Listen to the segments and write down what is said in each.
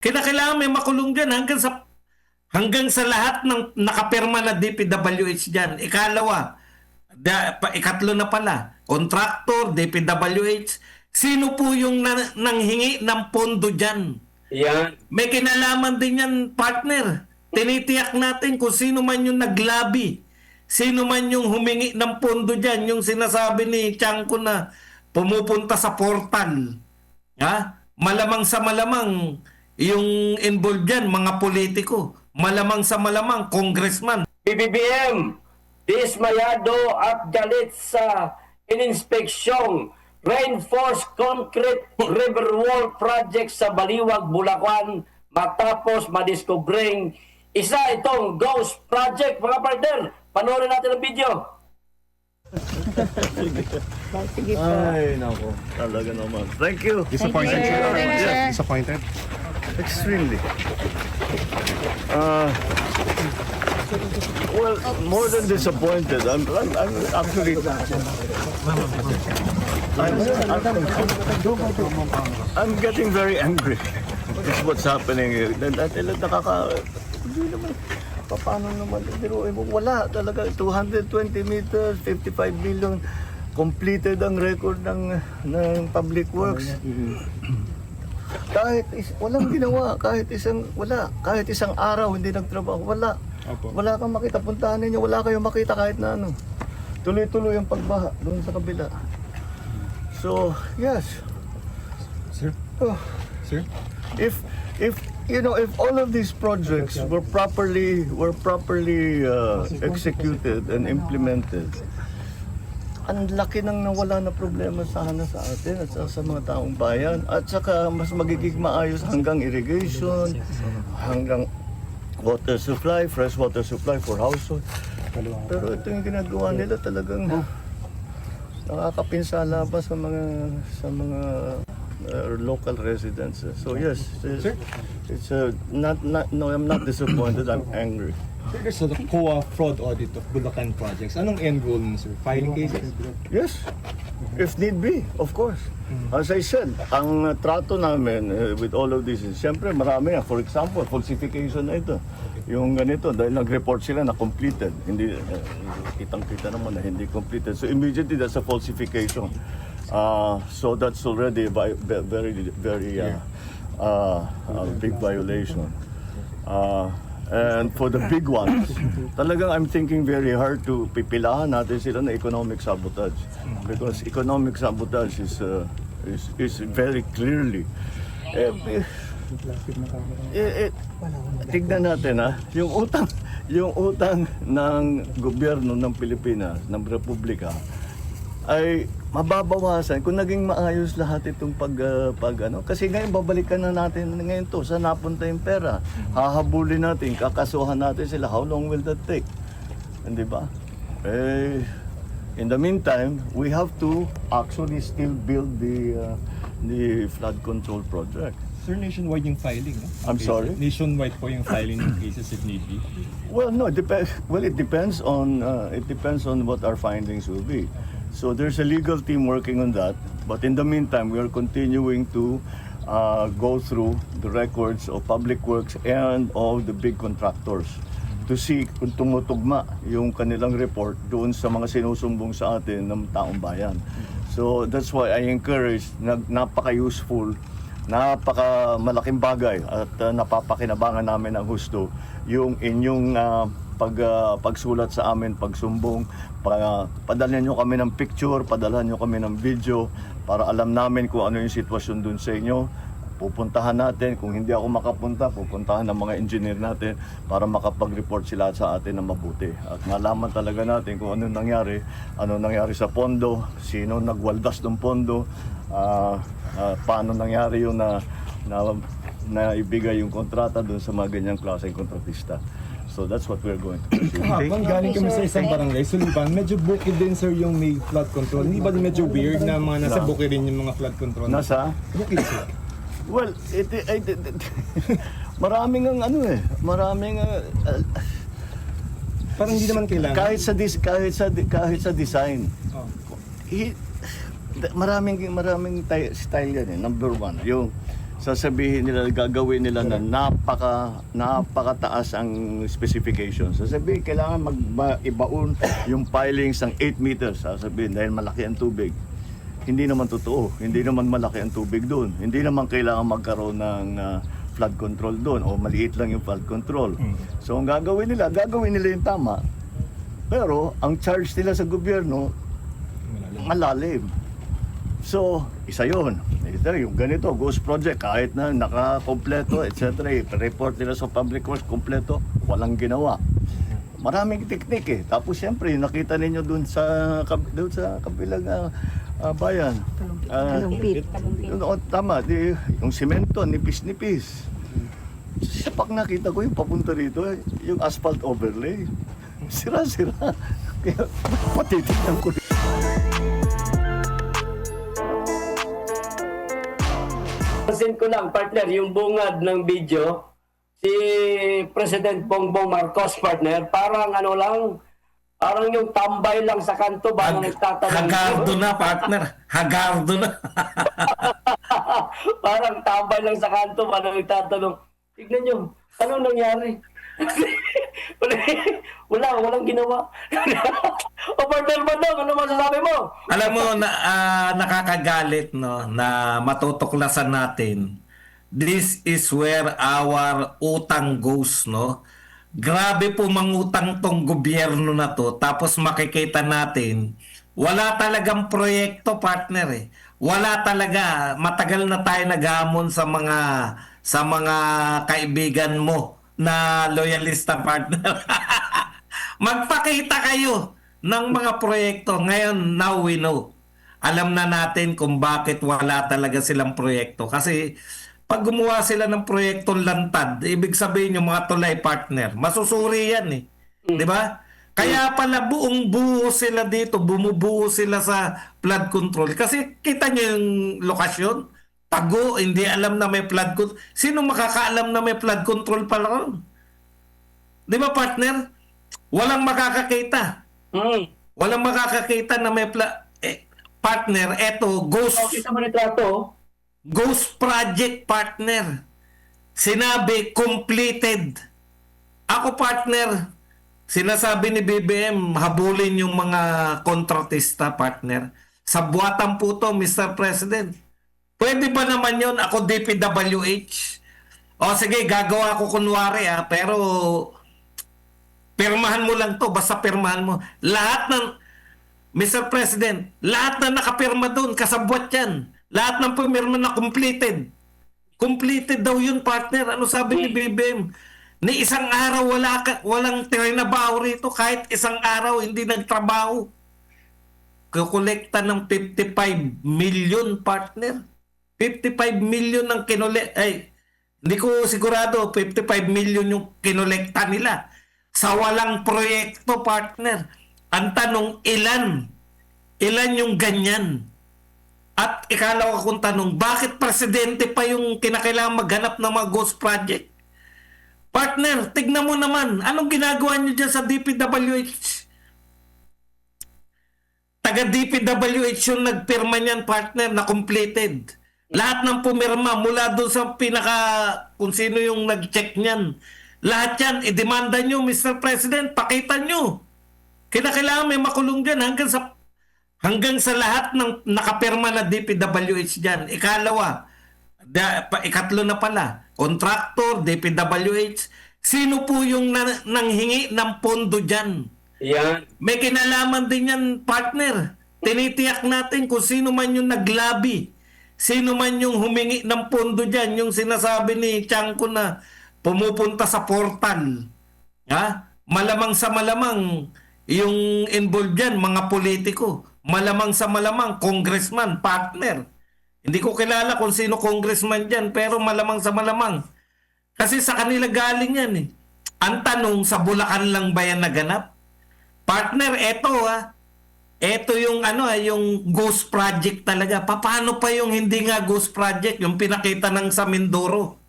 Kailangan may makulong dyan hanggang sa lahat ng nakapirma na DPWH dyan. Ikalawa, ikatlo na pala, contractor, DPWH, sino po yung nanghingi ng pondo dyan? Yan. May kinalaman din yan, partner. Tinitiyak natin kung sino man yung naglabi. Sino man yung humingi ng pondo dyan, yung sinasabi ni Chanko na pumupunta sa portal. Ha? Malamang sa malamang, yung involved dyan, mga politiko. Malamang sa malamang, congressman. PBBM, dismayado at galit sa ininspeksyong reinforced concrete river wall project sa Baliwag, Bulacan matapos madiskubring isa itong ghost project. Mga partner, panoorin natin ang video. Sige po. Ay, nako. Talaga naman. Thank you. Disappointed, sir. Yes, Disappointed. extremely. Well, more than disappointed. I'm actually. I'm getting very angry. It's what's happening here. Hindi naman. Paano naman? Biruin mo, wala talaga. 220 meters, 55 million. Completed ang record ng Public Works. Walang ginawa, kahit isang araw hindi nagtrabaho, wala. Wala kang makita, puntahan ninyo, wala kayong makita kahit na ano. Tuloy-tuloy ang pagbaha doon sa kabila. So, yes. Sir? Sir? If all of these projects were properly executed and implemented, ang laki nang nawala na problema sana sa atin at sa mga taong bayan, at saka mas magiging maayos hanggang irrigation, hanggang water supply, fresh water supply for household. Pero ito yung ginagawa nila, talagang nakakapinsala pa sa mga local residents. So yes, I'm not disappointed, I'm angry. There's a COA fraud audit of Bulacan projects. Anong end goal nun, sir? Filing cases? Yes, if need be, of course. As I said, ang trato namin with all of this is, siyempre marami yan. For example, falsification na ito. Yung ganito, dahil nag-report sila na completed. Hindi, kitang-kita naman na hindi completed. So immediately, that's a falsification. So that's already a very big violation. And for the big ones, talagang I'm thinking very hard to pipilahan natin sila na economic sabotage. Because economic sabotage is very clearly tignan natin yung utang ng gobyerno ng Pilipinas, ng Republika, ay mababawasan kung naging maayos lahat itong kasi ngayon babalikan na natin ngayon to, saan napunta yung pera, hahabulin natin, kakasuhan natin sila, how long will that take? Hindi ba? In the meantime, we have to actually still build the flood control project. Sir, nationwide yung filing, no? I'm sorry? Nationwide po yung filing ng cases if need be. Well, no, it depends on what our findings will be. So there's a legal team working on that, but in the meantime, we are continuing to go through the records of Public Works and of the big contractors to see kung tumutugma yung kanilang report doon sa mga sinusumbong sa atin ng taong bayan. So that's why I encourage, napaka-useful, napaka-malaking bagay at napapakinabangan namin ng husto yung inyong pagsulat sa amin, pagsumbong, padalhan nyo kami ng picture, padalhan nyo kami ng video para alam namin kung ano yung sitwasyon dun sa inyo. Pupuntahan natin, kung hindi ako makapunta, pupuntahan ng mga engineer natin para makapag-report sila sa atin na mabuti. At malaman talaga natin kung ano nangyari sa pondo, sino nagwaldas ng pondo, paano nangyari yung na ibigay yung kontrata dun sa mga ganyang klaseng kontratista. So that's what we're going to do. Habang galing kami sa isang barangay, Sullivan, medyo bukid din, sir, yung may flood control. Hindi ba medyo weird na mga nasa bukid rin yung mga flood control? Nasa? Bukid, sir. Well, maraming Parang hindi naman kailangan. kahit sa design. Oh. Maraming style yan eh. Number one, sasabihin nila, gagawin nila na napakataas ang specifications. Sasabihin, kailangan ibaon yung pilings ng 8 meters. Sasabihin, dahil malaki ang tubig. Hindi naman totoo. Hindi naman malaki ang tubig doon. Hindi naman kailangan magkaroon ng flood control doon o maliit lang yung flood control. So ang gagawin nila yung tama. Pero ang charge nila sa gobyerno, malalim. So, isa yun. Ito, yung ganito, ghost project, kahit na nakakompleto, etc. report nila sa public works, kompleto, walang ginawa. Maraming teknik eh. Tapos siyempre, nakita ninyo dun sa kabilang bayan. Talumpit. Tama, yung simento, nipis-nipis. Sa pag nakita ko yung papunta rito, yung asphalt overlay, sira-sira. Kaya patitignan ko rin. Pansin ko lang, partner, yung bungad ng video, si President Bongbong Marcos, partner, parang ano lang, parang yung tambay lang sa kanto ba na nagtatanong. Hagardo na, partner. Hagardo na. Parang tambay lang sa kanto ba na nagtatanong. Tignan nyo, ano nangyari? Walang ginawa. O partner Bandong, ano masasabi mo? Alam mo, nakakagalit, no, na matutuklasan natin. This is where our utang goes, no? Grabe po mangutang tong gobyerno na to. Tapos makikita natin, wala talagang proyekto, partner eh. Wala talaga. Matagal na tayo naghamon sa mga kaibigan mo na loyalista, partner. Magpakita kayo ng mga proyekto. Ngayon, now we know. Alam na natin kung bakit wala talaga silang proyekto. Kasi pag gumawa sila ng proyektong lantad, ibig sabihin yung mga tulay, partner, masusuri yan eh. Di ba? Kaya pala buong buo sila dito, bumubuo sila sa flood control. Kasi kita nyo yung lokasyon, tago, hindi alam na may flood control. Sino makakaalam na may flood control pala ron? Di ba, partner? Walang makakakita. Walang makakakita na may partner, eto, Kita mo retrato. Ghost project, partner. Sinabi, completed. Ako, partner, sinasabi ni BBM, habulin yung mga kontratista, partner. Sa buwatan po to, Mr. President. Pwede ba naman yun? Ako DPWH. O sige, gagawa ko kunwari pero pirmahan mo lang to, basta pirmahan mo. Lahat ng, Mr. President, lahat na nakapirma doon, kasabwat yan. Lahat ng pumirma na completed. Completed daw yun, partner. Ano sabi ni BBM? Ni isang araw walang trinabaho rito. Kahit isang araw hindi nagtrabaho. Kukolekta ng 55 million, partner. 55 million ang hindi ko sigurado 55 million yung kinolekta nila. Sa walang proyekto, partner. Ang tanong, ilan? Ilan yung ganyan? At ikalawa kong tanong, bakit presidente pa yung kinakailangan maghanap ng mga ghost project? Partner, tignan mo naman, anong ginagawa niyo dyan sa DPWH? Taga DPWH yung nagpirma niyan, partner, na completed. Lahat ng pumirma, mula doon sa kung sino yung nag-check niyan. Lahat yan, idemanda nyo, Mr. President, pakita nyo. Kinakailangan may makulong dyan hanggang sa lahat ng nakapirma na DPWH dyan. Ikalawa, ikatlo na pala, contractor, DPWH, sino po yung nanghingi ng pondo dyan? Yan. May kinalaman din yan, partner. Tinitiyak natin kung sino man yung naglabi, sino man yung humingi ng pondo dyan, yung sinasabi ni Tiangco na pumupunta sa portal. Malamang sa malamang, yung involved dyan, mga politiko. Malamang sa malamang, congressman, partner. Hindi ko kilala kung sino congressman dyan, pero malamang sa malamang. Kasi sa kanila galing yan eh. Ang tanong, sa Bulacan lang ba yan naganap? Partner, eto yung yung ghost project talaga. Paano pa yung hindi nga ghost project, yung pinakita ng sa Mindoro,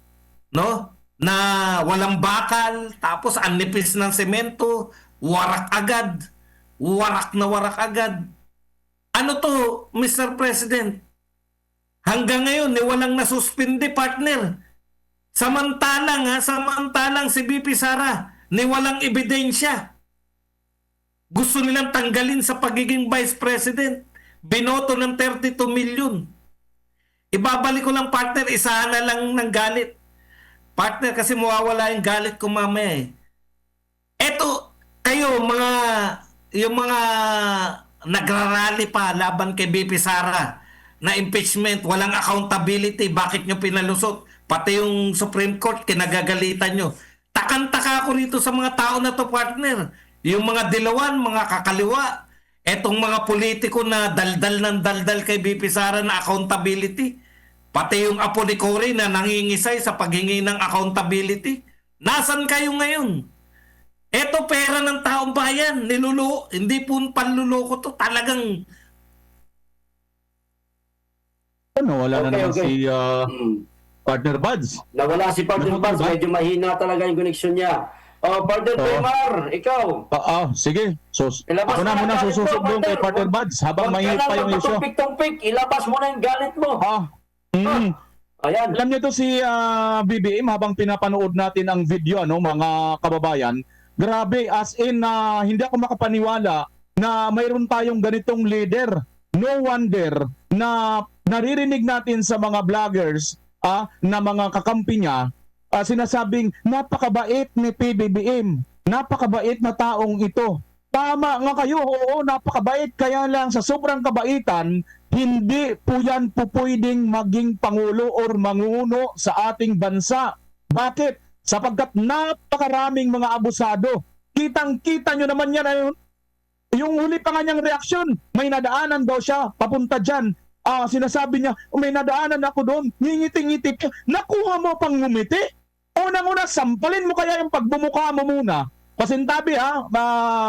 no? Na walang bakal, tapos ang nipis ng semento, warak agad. Warak na warak agad. Ano to, Mr. President? Hanggang ngayon, walang nasuspindi, partner. Samantalang si BP Sara, walang ebidensya. Gusto nilang tanggalin sa pagiging Vice President. Binoto ng 32 million. Ibabalik ko lang, partner, isa na lang ng galit. Partner, kasi mawawala yung galit ko mamaya eh. Eto, kayo, yung mga nagrarally pa laban kay BP Sara na impeachment, walang accountability, bakit nyo pinalusot? Pati yung Supreme Court, kinagagalitan nyo. Takang-taka ako rito sa mga tao na to, partner. Yung mga dilawan, mga kakaliwa, etong mga politiko na daldal ng daldal kay BP Sara na accountability, pati yung apo ni Cory na nangingisay sa paghingi ng accountability. Nasaan kayo ngayon? Eto pera ng taong bayan, hindi po panluloko to, talagang Wala na Okay, naman okay. si Hmm. partner Buds. Nawala si Partner Nawala Buds, ba? medyo mahina talaga yung connection niya. Partner Oo. Temar, ikaw. Sige. So, Ilabas ako na mo muna galit mo, sususog doon kay partner Buds habang Huwag mainit ka pa lang yung issue. magpatumpik-tumpik. Ilabas mo na yung galit mo. Ayan. Alam niyo to si BBM habang pinapanood natin ang video, mga kababayan. Grabe, as in hindi ako makapaniwala na mayroon tayong ganitong leader. No wonder na naririnig natin sa mga vloggers na mga kakampi niya sinasabing napakabait ni PBBM. Napakabait na taong ito. Tama nga kayo, oo, napakabait. Kaya lang sa sobrang kabaitan, hindi po yan po pwedeng maging pangulo or manguno sa ating bansa. Bakit? Sapagkat napakaraming mga abusado. Kitang-kita nyo naman yan. Yung huli pa nga niyang reaksyon, may nadaanan daw siya, papunta dyan. Sinasabi niya, may nadaanan ako doon, ngingiti-ngiti ka. Nakuha mo pang ngumiti? Unang-una, sampalin mo kaya yung pagbumuka mo muna. Pasintabi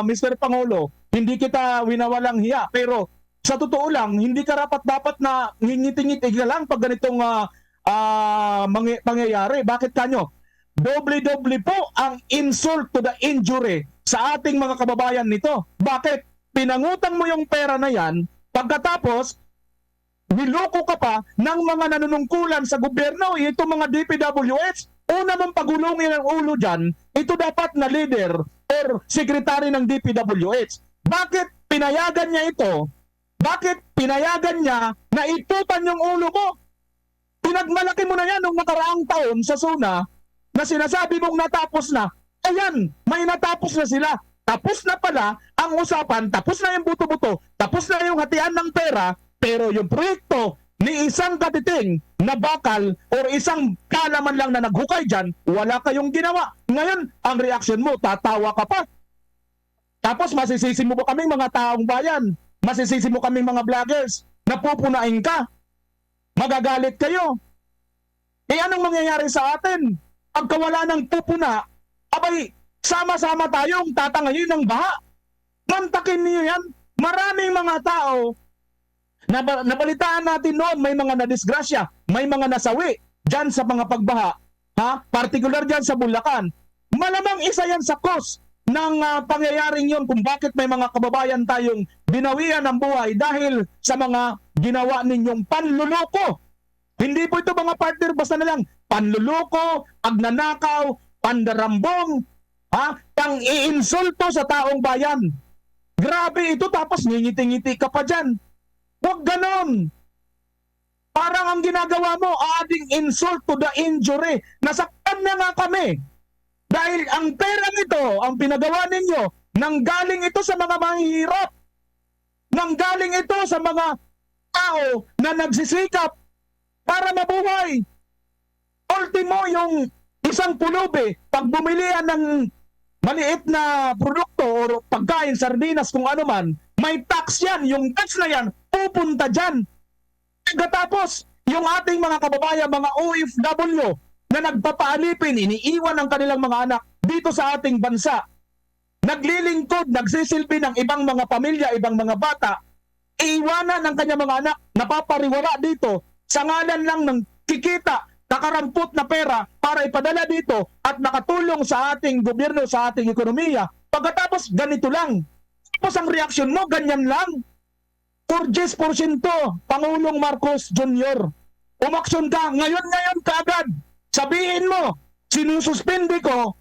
Mr. Pangulo, hindi kita winawalang hiya, pero sa totoo lang, hindi ka dapat na ngingiti-ngiti ka lang pag ganitong pangyayari. Bakit kanyo? Doble-doble po ang insult to the injury sa ating mga kababayan nito. Bakit? Pinangutang mo yung pera na yan, pagkatapos, niloko ka pa ng mga nanunungkulan sa gobyerno, ito mga DPWH. Una mong pagulungin ang ulo dyan, ito dapat na leader or secretary ng DPWH. Bakit pinayagan niya ito? Bakit pinayagan niya na itutan yung ulo mo? Pinagmalaki mo na yan nung nakaraang taon sa SUNA na sinasabi mong natapos na. Ayan, may natapos na sila. Tapos na pala ang usapan, tapos na yung buto-buto, tapos na yung hatian ng pera, pero yung proyekto ni isang katiting na bakal or isang kalaman lang na naghukay dyan, wala kayong ginawa. Ngayon, ang reaction mo, tatawa ka pa. Tapos masisisi mo ba kaming mga taong bayan? Masisisi mo kaming mga vloggers? Napupunain ka? Magagalit kayo? Anong mangyayari sa atin? Pagkawala ng pupuna, abay, sama-sama tayong tatangayin ng baha. Mantakin niyo yan. Maraming mga tao nabalitaan natin noon, may mga nadisgrasya, may mga nasawi dyan sa mga pagbaha, particular dyan sa Bulacan. Malamang isa yan sa cause ng pangyayaring yun kung bakit may mga kababayan tayong binawian ng buhay dahil sa mga ginawa ninyong panluloko. Hindi po ito mga partner, basta na lang panluloko, pagnanakaw, pandarambong, pang-iinsulto sa taong bayan. Grabe ito, tapos ngingiti-ngiti ka pa dyan. Huwag ganon. Parang ang ginagawa mo, adding insult to the injury. Nasaktan na nga kami. Dahil ang pera nito, ang pinagawa ninyo, nanggaling ito sa mga mahihirap. Nanggaling ito sa mga tao na nagsisikap para mabuhay. Ultimo yung isang pulubi, pag bumilihan ng maliit na produkto o pagkain, sardinas, kung ano man, may tax yan. Yung tax na yan, pupunta dyan. Pagkatapos, yung ating mga kababayan, mga OFW, na nagpapaalipin, iniiwan ang kanilang mga anak dito sa ating bansa. Naglilingkod, nagsisilbi ng ibang mga pamilya, ibang mga bata, iiwanan ng kanyang mga anak, napapariwara dito, sa ngalan lang ng kikita, kakarampot na pera para ipadala dito at nakatulong sa ating gobyerno, sa ating ekonomiya. Pagkatapos, ganito lang. Tapos ang reaksyon mo, ganyan lang. 4% Pangulong Marcos Jr. umaksyon ka, ngayon kaagad. Sabihin mo, sinususpindi ko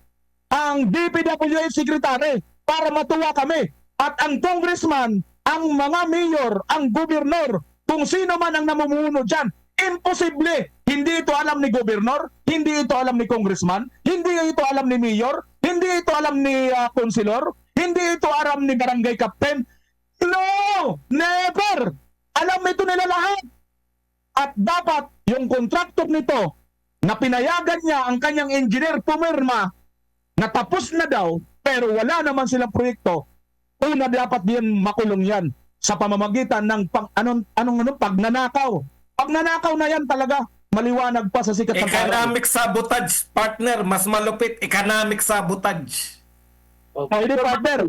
ang DPWH Secretary para matuwa kami. At ang congressman, ang mga mayor, ang gobernador, kung sino man ang namumuno dyan, imposible. Hindi ito alam ni gobernador, hindi ito alam ni congressman, hindi ito alam ni mayor, hindi ito alam ni konsilor, hindi ito alam ni barangay captain. No! Never! Alam ito nila lahat. At dapat yung kontraktor nito na pinayagan niya ang kanyang engineer pumirma na tapos na daw pero wala naman silang proyekto, una dapat din makulong yan sa pamamagitan ng pagnanakaw. Pagnanakaw na yan talaga, maliwanag pa sa sikat ng Economic sabotage, partner. Mas malupit, economic sabotage. Hindi partner,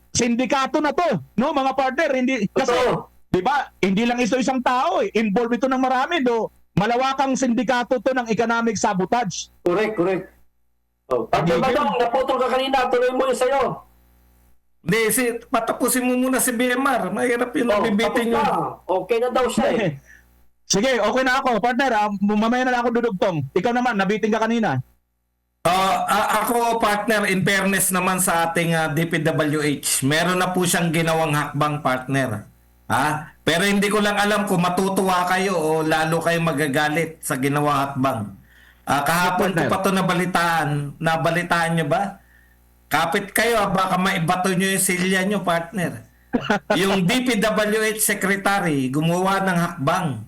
sindikato na to, no mga partner, hindi kasi Totoo. 'di ba? Hindi lang isang tao involved ito ng marami do. Malawakang sindikato to ng economic sabotage. Correct. Partner Badong, naputol ka kanina, tuloy mo yung sa'yo. Hindi, patapusin mo muna si BMR. Mahirap yun, nabibitin tapos yun. na. Okay na daw siya eh. Sige, okay na ako, partner. Mamaya na lang ako dudugtong. Ikaw naman, nabiting ka kanina. Ako, partner, in fairness naman sa ating DPWH, meron na po siyang ginawang hakbang, partner. Pero hindi ko lang alam kung matutuwa kayo o lalo kayo magagalit sa ginawang hakbang. Kahapon ko pa ito nabalitaan nyo ba? Kapit kayo, baka maibato nyo yung silya nyo, partner. Yung DPWH secretary gumawa ng hakbang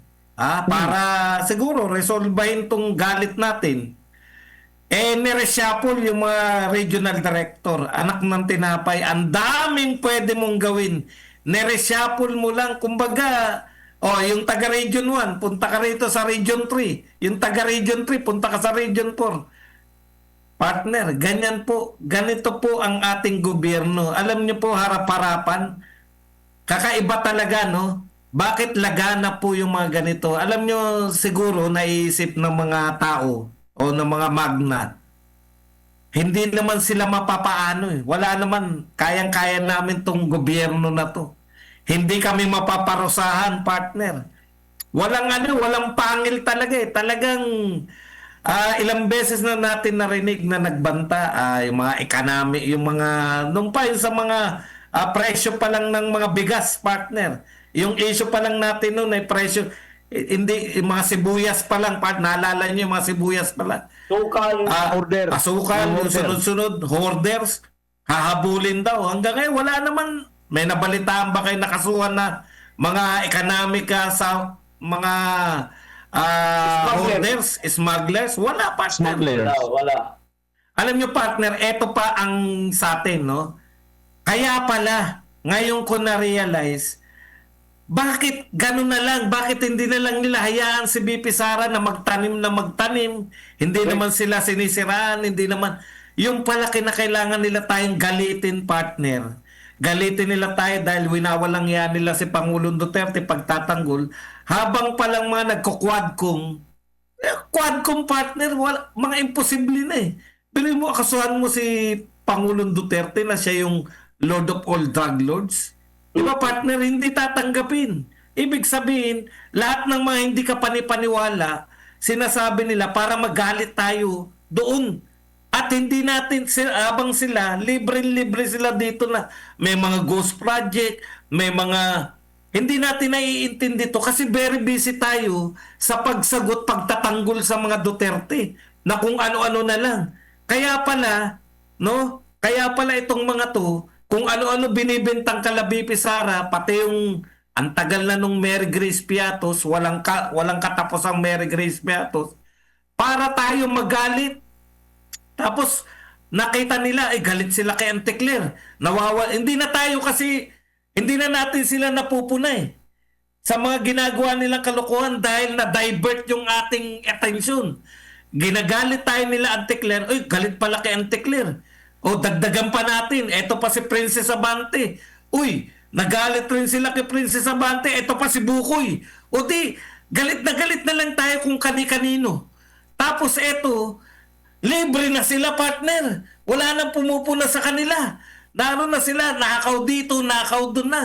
para siguro resolbahin tong galit natin. Nireshuffle yung mga regional director, anak ng tinapay, ang daming pwede mong gawin. Nireshuffle mo lang, kumbaga, yung taga Region 1, punta ka rito sa Region 3. Yung taga Region 3, punta ka sa Region 4. Partner, ganito po ang ating gobyerno. Alam niyo po, harap-harapan, kakaiba talaga, no? Bakit lagana po yung mga ganito? Alam niyo, siguro, naiisip ng mga tao o ng mga magnat, hindi naman sila mapapaano eh. Wala naman, kayang-kaya namin tong gobyerno na to. Hindi kami mapaparusahan, partner. Walang pangil talaga eh. Talagang ilang beses na natin narinig na nagbanta yung mga economy, yung mga, nung pa yun sa mga presyo pa lang ng mga bigas, partner. Yung issue pa lang natin noon ay presyo, hindi, yung mga sibuyas pa lang, naalala nyo yung mga sibuyas pa lang. Sukal. Order. Asukal, yung sunod-sunod, hoarders, hahabulin daw. Hanggang ngayon, wala naman. May nabalitaan ba kayo nakasuhan na mga ekonomika sa mga hoarders, smugglers? Wala, partner. Wala. Alam nyo, partner, eto pa ang sa atin, no? Kaya pala, ngayon ko na-realize, bakit ganun na lang? Bakit hindi na lang nila hayaan si BP Sara na magtanim? Hindi naman sila sinisiraan, hindi naman. Yung pala kinakailangan nila tayong galitin, partner. Galitin nila tayo dahil winawalang yan nila si Pangulong Duterte pagtatanggol. Habang palang mga nagko-quadcom, partner, mga imposible na eh. Pero mo, kasuhan mo si Pangulong Duterte na siya yung Lord of all drug lords. Di ba, partner, hindi tatanggapin. Ibig sabihin, lahat ng mga hindi ka panipaniwala, sinasabi nila para magalit tayo doon. At hindi natin, abang sila, libre-libre sila dito na may mga ghost project, may mga, hindi natin naiintindi to kasi very busy tayo sa pagsagot, pagtatanggol sa mga Duterte na kung ano-ano na lang. Kaya pala, no? Kaya pala itong mga to, kung ano-ano binibintang kalabipi Sara, pati yung ang tagal na nung Mary Grace Piatos, walang katapos ang Mary Grace Piatos, para tayo magalit. Tapos nakita nila galit sila kay Auntie Claire. Hindi na tayo kasi hindi na natin sila napupunay sa mga ginagawa nilang kalokohan dahil na-divert yung ating attention. Ginagalit tayo nila Auntie Claire. Galit pala kay Auntie Claire. Dagdagan pa natin. Eto pa si Princess Abante. Nagalit rin sila kay Princess Abante. Eto pa si Bukoy. Galit na lang tayo kung kani-kanino. Tapos eto, libre na sila, partner. Wala nang pumupuna sa kanila. Naroon na sila, nakaw dito, nakaw doon na.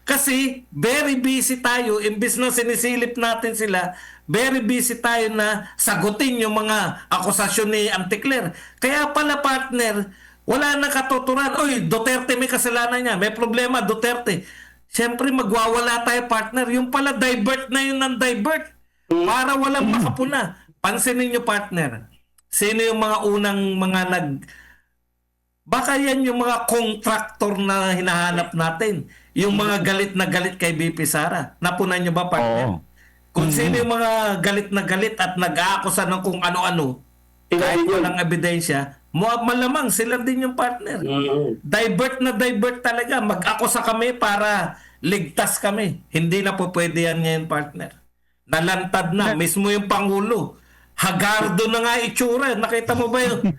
Kasi very busy tayo, imbis na sinisilip natin sila, very busy tayo na sagutin yung mga akusasyon ni Anticler. Kaya pala partner, wala na katuturan. Oy, Duterte may kasalanan niya, may problema Duterte. Siyempre magwawala tayo partner. Yung pala divert na yun ng divert. Para walang makapuna. Pansinin nyo partner. Sino yung mga unang mga Baka yan yung mga contractor na hinahanap natin. Yung mga galit na galit kay BP Sara. Napunan nyo ba partner? Oo. Kung sino yung mga galit na galit at nag-aakusa ng kung ano-ano, kahit Tingnan yun. walang ebidensya, malamang sila din yung partner. Divert na divert talaga. Mag-akusa kami para ligtas kami. Hindi na po pwede yan ngayon, partner. Nalantad na. Mismo yung Pangulo. Hagardo na nga itsura. Nakita mo ba yun?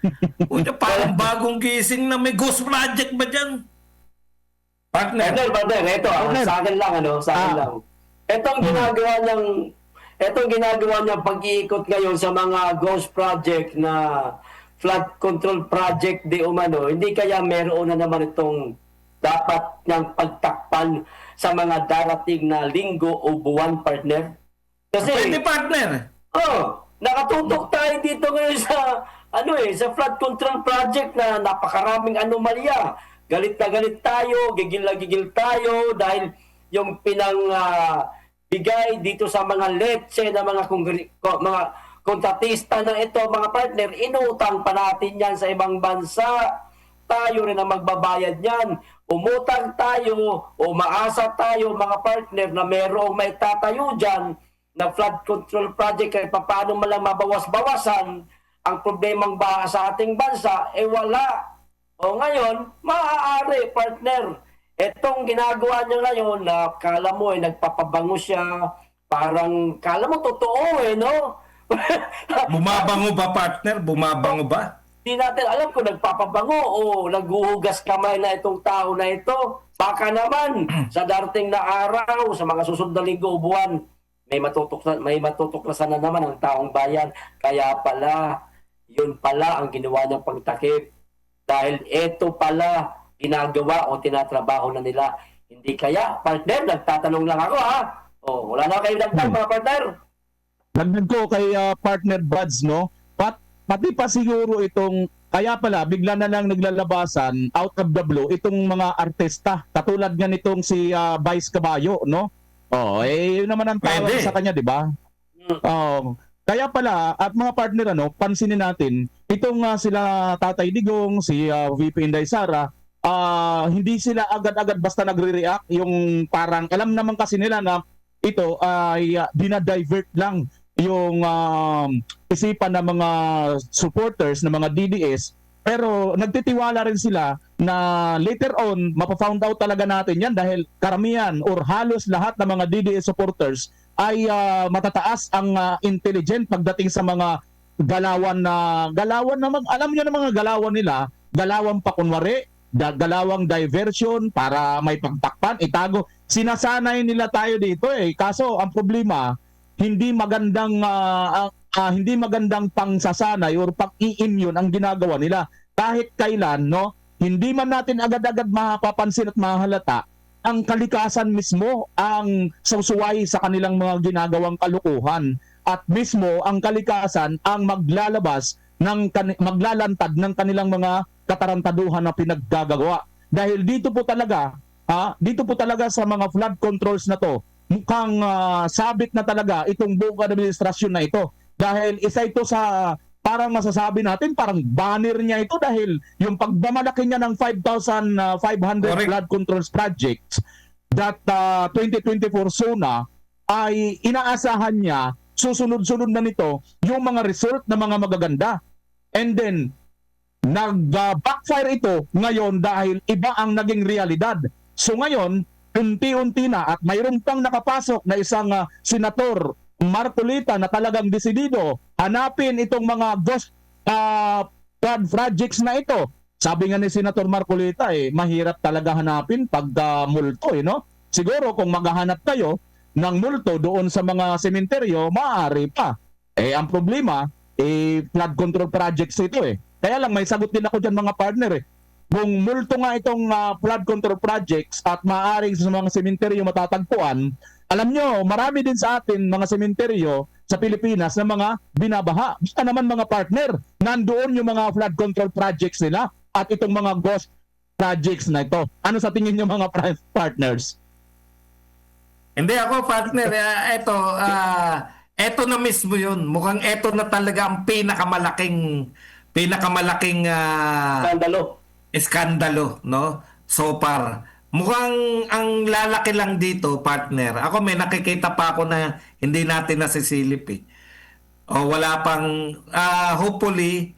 Puta, parang bagong gising na may ghost project ba dyan? Partner. Partner, ito sa akin lang, sa akin lang. Itong ginagawa niyang pag-iikot ngayon sa mga ghost project na flood control project di umano, hindi kaya meron na naman itong dapat niyang pagtakpan sa mga darating na linggo o buwan, partner? Kasi, Pwede, partner. nakatutok tayo dito ngayon sa sa flood control project na napakaraming anomalya. Galit na galit tayo, gigil na gigil tayo dahil yung bigay dito sa mga letse na mga kontratista na ito, mga partner, inutang pa natin yan sa ibang bansa. Tayo rin ang magbabayad yan. Umutang tayo, umaasa tayo, mga partner, na merong may tatayo dyan na flood control project kahit paano man lang mabawas-bawasan ang problemang ba sa ating bansa, wala. O ngayon, maaari, partner. Etong ginagawa niya ngayon na kala mo nagpapabango siya, parang kala mo totoo no? Bumabango ba, partner? Bumabango ba? Di natin alam kung nagpapabango o naghuhugas kamay na itong tao na ito. Baka naman sa darating na araw, sa mga susunod na linggo o buwan, may matutuklasan na naman ang taong bayan. Kaya pala, yun pala ang ginawa niyang pagtakip. Dahil ito pala ginagawa o tinatrabaho na nila. Hindi kaya, partner, nagtatanong lang ako wala na kayo dagdag, mga partner. Dagdag ko kay partner Buds, no? Pati pa siguro itong, kaya pala, bigla na lang naglalabasan, out of the blue, itong mga artista. Katulad nga nitong si Vice Caballo, no? Yun naman ang tawag Pwede. sa kanya, di ba? Kaya pala, at mga partner, pansinin natin, itong sila Tatay Digong, si VP Inday Sara, hindi sila agad-agad basta nagre-react. Yung parang, alam naman kasi nila na ito ay dinadivert lang yung isipan ng mga supporters ng mga DDS, pero nagtitiwala rin sila na later on mapafound out talaga natin yan dahil karamihan or halos lahat ng mga DDS supporters ay matataas ang intelligent pagdating sa mga galawan na alam niyo na mga galawan nila, galawan pa kunwari, galawang diversion para may pagtakpan, itago. Sinasanay nila tayo dito kaso ang problema hindi magandang pangsasanay or pag-i-immune ang ginagawa nila. Kahit kailan, no, hindi man natin agad-agad mapapansin at mahalata, ang kalikasan mismo ang susuway sa kanilang mga ginagawang kalukuhan. At mismo ang kalikasan ang maglalantad ng kanilang mga katarantaduhan na pinaggagawa. Dahil dito po talaga sa mga flood controls na to, mukhang sabit na talaga itong buong administrasyon na ito. Dahil isa ito sa parang masasabi natin, parang banner niya ito dahil yung pagmamalaki niya ng 5,500 flood controls projects that 2024 SONA ay inaasahan niya susunod-sunod na nito yung mga result na mga magaganda. And then, nag-backfire ito ngayon dahil iba ang naging realidad. So ngayon, unti-unti na at mayroon pang nakapasok na isang senator Marcolita na talagang desidido hanapin itong mga ghost projects na ito. Sabi nga ni Senator Marcolita, mahirap talaga hanapin pag multo, no? Siguro kung maghahanap kayo ng multo doon sa mga sementeryo, maaari pa. Ang problema, flood control projects ito. Kaya lang may sagot din ako dyan mga partner. kung multo nga itong flood control projects at maaaring sa mga sementeryo matatagpuan, alam nyo, marami din sa atin mga sementeryo sa Pilipinas na mga binabaha. Basta naman mga partner, nandoon yung mga flood control projects nila at itong mga ghost projects na ito. Ano sa tingin nyo mga partners? Hindi ako, partner. Eto na mismo yun. Mukhang eto na talaga ang pinakamalaking Skandalo. iskandalo, no? So far. Mukhang ang lalaki lang dito, partner. Ako may nakikita pa ako na hindi natin nasisilip eh. O wala pang hopefully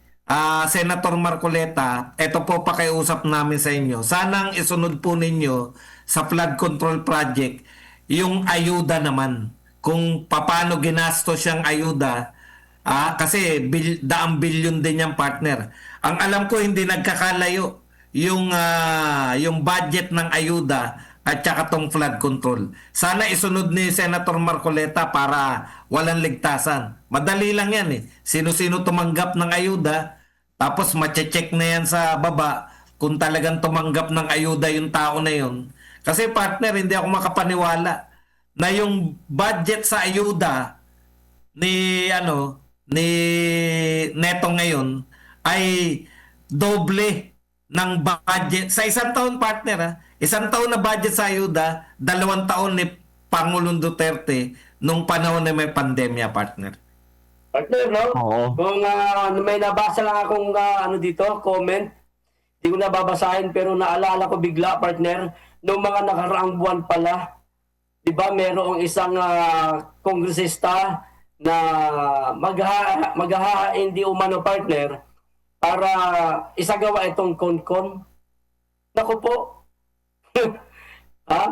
Senator Marcoleta, ito po pakiusap namin sa inyo. Sanang isunod po ninyo sa flood control project yung ayuda naman. Kung paano ginastos yung ayuda, kasi daang bilyon din yung partner. Ang alam ko hindi nagkakalayo yung budget ng ayuda at saka tong flood control. Sana isunod ni Senator Marcoleta para walang ligtasan. Madali lang yan eh. Sino-sino tumanggap ng ayuda, tapos mache-check na yan sa baba kung talagang tumanggap ng ayuda yung tao na yun. Kasi partner, hindi ako makapaniwala na yung budget sa ayuda ni Neto ngayon ay doble ng budget sa isang taon, partner. Isang taon na budget sa ayuda, 2 taon ni Pangulong Duterte nung panahon na may pandemya, partner. Partner, no? Oo. Kung may nabasa lang akong dito, comment, hindi ko nababasahin pero naalala ko bigla, partner, noong mga nakaraang buwan pala, di ba merong isang kongresista na maghahain di umano, partner, para isagawa itong konkon. Naku po. Ha?